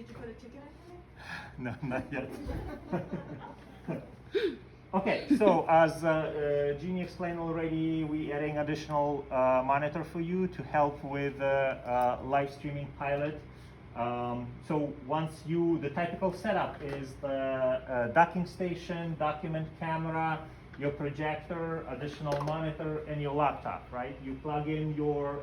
Did you put a ticket in No, not yet. Okay, so as Jeannie explained already, we're adding additional monitor for you to help with live streaming pilot. So once the typical setup is the docking station, document camera, your projector, additional monitor, and your laptop, right? You plug in your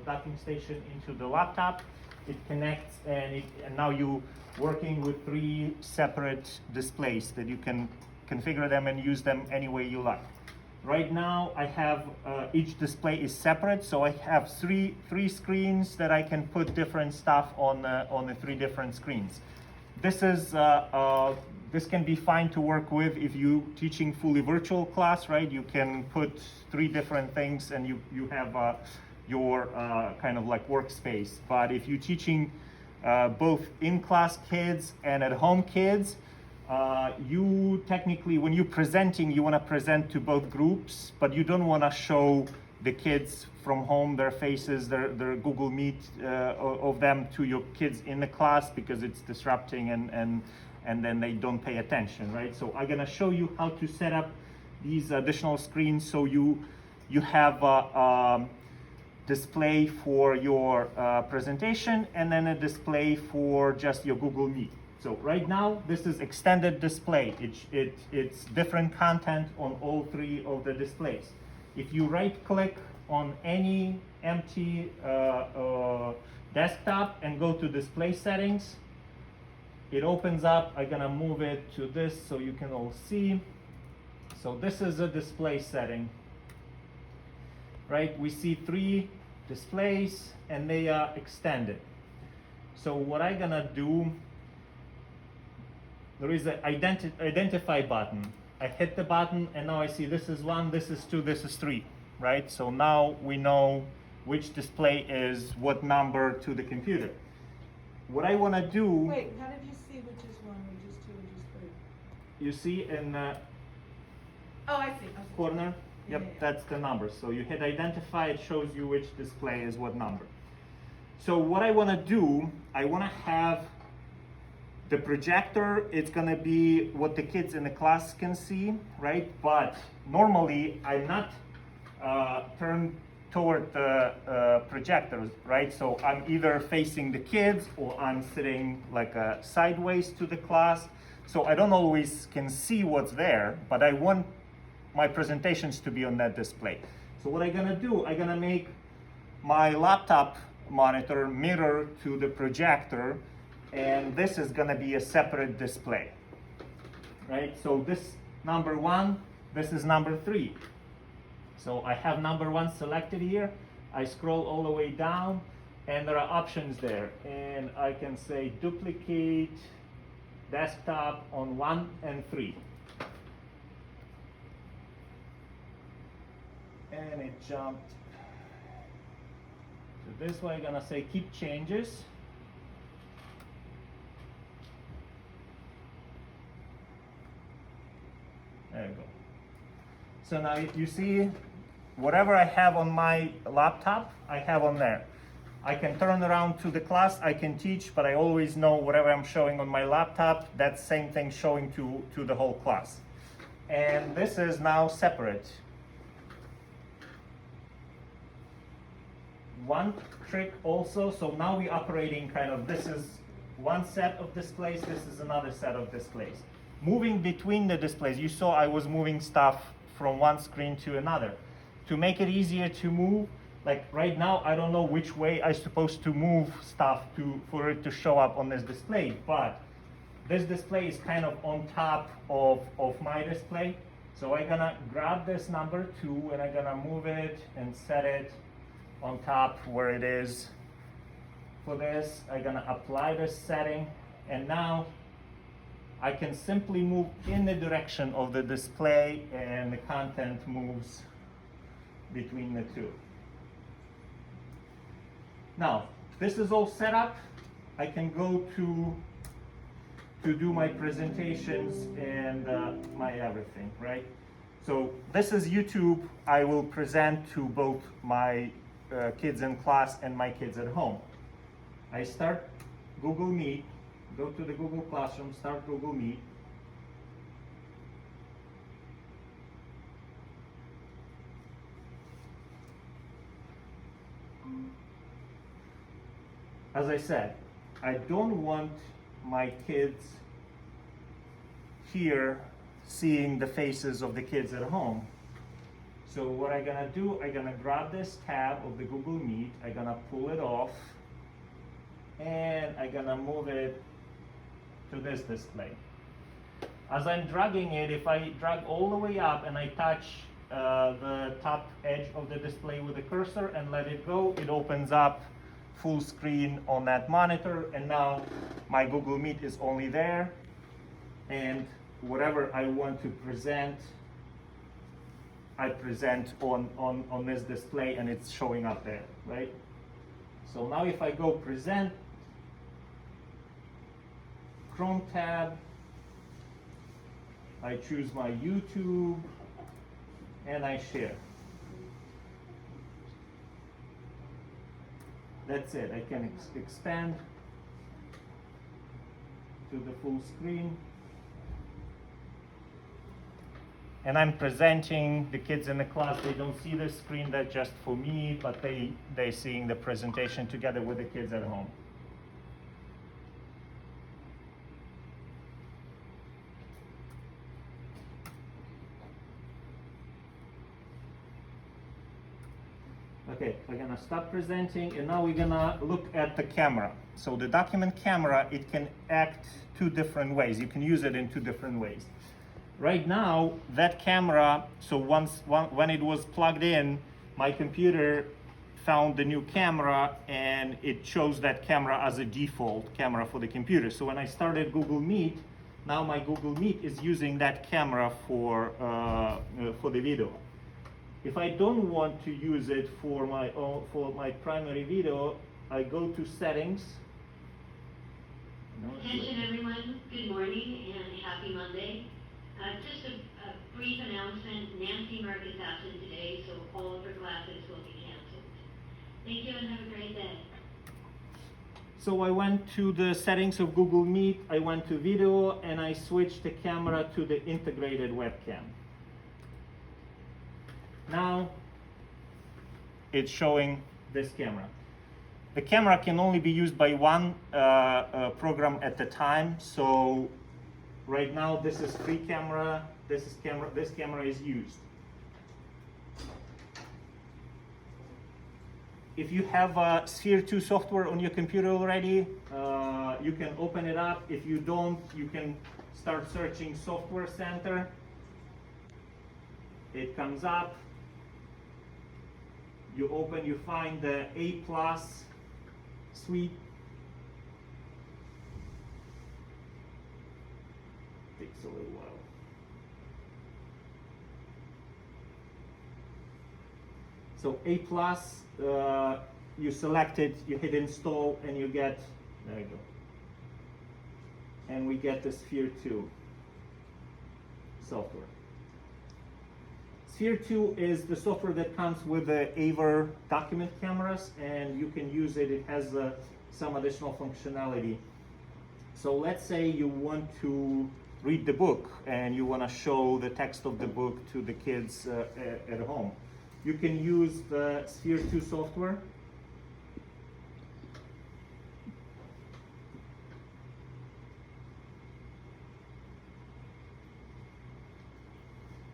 docking station into the laptop, it connects, and now you're working with 3 separate displays that you can configure them and use them any way you like. Right now I have each display is separate, so I have three screens that I can put different stuff on the 3 different screens. This can be fine to work with if you teaching fully virtual class, right? You can put 3 different things and you have your kind of like workspace. But if you're teaching both in-class kids and at-home kids, you technically, when you're presenting, you want to present to both groups, but you don't want to show the kids from home their faces, their Google Meet of them to your kids in the class, because it's disrupting and then they don't pay attention, right? So I'm gonna show you how to set up these additional screens so you have a display for your presentation and then a display for just your Google Meet. So right now, this is extended display. It's different content on all 3 of the displays. If you right-click on any empty desktop and go to display settings, it opens up. I'm gonna move it to this so you can all see. So this is a display setting, right? We see 3 displays and they are extended. So what I'm gonna do, there is an identify button. I hit the button and now I see this is 1, this is 2, this is 3, right? So now we know which display is what number to the computer. What I want to do... Wait, how did you see which is 1, which is 2, which is 3? You see in the Oh, I see. corner? Yep, Yeah. that's the number. So you hit identify, it shows you which display is what number. So what I want to do, I want to have the projector, it's gonna be what the kids in the class can see, right? But normally I'm not turned toward the projectors, right? So I'm either facing the kids or I'm sitting like sideways to the class. So I don't always can see what's there, but I want my presentations to be on that display. So what I'm gonna do, I'm gonna make my laptop monitor mirror to the projector, and this is gonna be a separate display, right? So this number 1, this is number 3. So I have number 1 selected here. I scroll all the way down and there are options there. And I can say duplicate desktop on 1 and 3. And it jumped to this way. I'm gonna say keep changes. There you go. So now you see whatever I have on my laptop, I have on there. I can turn around to the class, I can teach, but I always know whatever I'm showing on my laptop, that same thing showing to the whole class. And this is now separate. One trick also, so now we're operating kind of, this is one set of displays, this is another set of displays. Moving between the displays, you saw I was moving stuff from one screen to another. To make it easier to move, like right now, I don't know which way I'm supposed to move stuff for it to show up on this display, but this display is kind of on top of my display. So I'm gonna grab this number 2 and I'm gonna move it and set it on top where it is. For this, I'm gonna apply this setting, and now I can simply move in the direction of the display and the content moves between the 2. Now, this is all set up. I can go to do my presentations and my everything, right? So this is YouTube. I will present to both my kids in class and my kids at home. I start Google Meet, go to the Google Classroom, start Google Meet. As I said, I don't want my kids here seeing the faces of the kids at home. So what I'm gonna do, I'm gonna grab this tab of the Google Meet, I'm gonna pull it off, and I'm gonna move it to this display. As I'm dragging it, if I drag all the way up and I touch the top edge of the display with the cursor and let it go, it opens up full screen on that monitor, and now my Google Meet is only there, and whatever I want to present, I present on this display, and it's showing up there, right? So now if I go present, Chrome tab, I choose my YouTube, and I share. That's it. I can expand to the full screen. And I'm presenting the kids in the class. They don't see the screen, that's just for me, but they're seeing the presentation together with the kids at home. Okay, we're gonna stop presenting, and now we're gonna look at the camera. So the document camera, it can act two different ways. You can use it in two different ways. Right now, that camera, so when it was plugged in, my computer found the new camera, and it chose that camera as a default camera for the computer. So when I started Google Meet, now my Google Meet is using that camera for the video. If I don't want to use it for my primary video, I go to settings. Attention everyone, good morning and happy Monday. Just a brief announcement, Nancy Mark is absent today, so all of her classes will be canceled. Thank you and have a great day. So I went to the settings of Google Meet, I went to video, and I switched the camera to the integrated webcam. Now it's showing this camera. The camera can only be used by one program at a time. So right now this is free camera, this camera is used. If you have Sphere 2 software on your computer already, you can open it up. If you don't, you can start searching Software Center. It comes up. You open, you find the A+ suite. Takes a little while. So A+, you select it, you hit install, and you get, there you go. And we get the Sphere 2 software. Sphere 2 is the software that comes with the AVer document cameras, and you can use it. It has some additional functionality. So let's say you want to read the book and you want to show the text of the book to the kids at home. You can use the Sphere 2 software.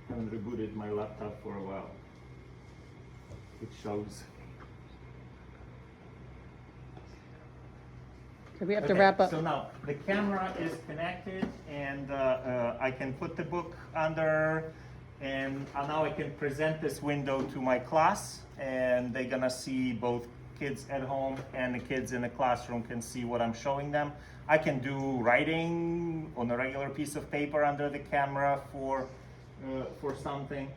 I haven't rebooted my laptop for a while. It shows. So we have to wrap up. So now the camera is connected, and I can put the book under, and now I can present this window to my class, and they're gonna see both kids at home and the kids in the classroom can see what I'm showing them. I can do writing on a regular piece of paper under the camera for something.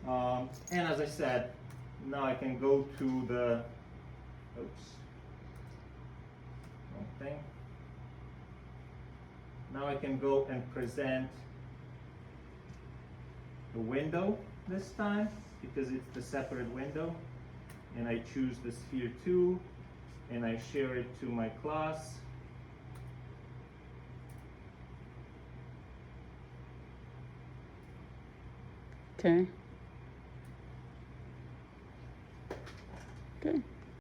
And as I said, now I can go to the, oops, wrong thing. Now I can go and present the window this time, because it's the separate window. And I choose the Sphere 2, and I share it to my class. Okay. Okay.